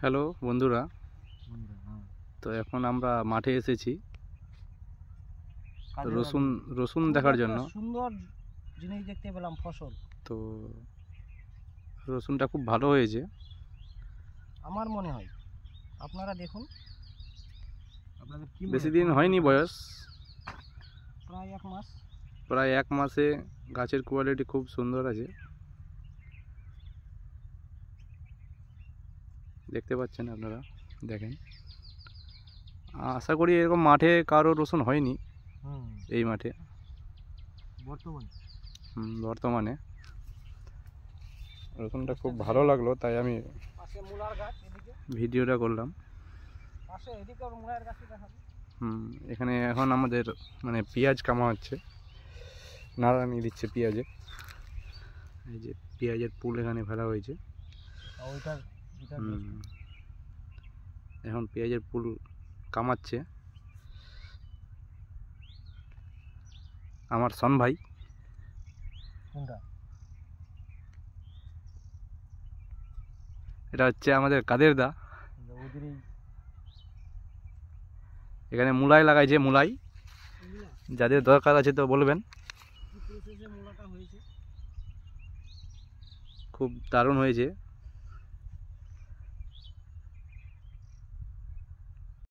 Hello বন্ধুরা, তো এখন আমরা মাঠে এসেছি রসুন রসুন দেখার জন্য। সুন্দর জিনিস দেখতে পেলাম, ফসল। তো রসুনটা খুব ভালো হয়েছে আমার মনে হয় আপনারা দেখুন। আপনাদের কি বেশি দিন হয়নি বয়স, প্রায় 1 মাস। প্রায় 1 মাসে গাছের কোয়ালিটি খুব সুন্দর আছে, দেখতে পাচ্ছেন আপনারা। দেখেন, আশা করি এরকম মাঠে কারো রসুন হয়নি এই মাঠে বর্তমানে। রসুনটা খুব ভালো লাগলো, তাই আমি ভিডিওটা করলাম। এখানে এখন আমাদের মানে পেঁয়াজ কামা হচ্ছে, নাড়ানি দিচ্ছে পেঁয়াজে। এই যে পেঁয়াজের পুল এখানে ফেলা হয়েছে। এখন পেঁয়াজের পুল কামাচ্ছে আমার সন ভাই। এটা হচ্ছে আমাদের কাদের দা। এখানে মূলাই লাগাইছে, মূলাই যাদের দরকার আছে তো বলবেন। খুব দারুণ হয়েছে।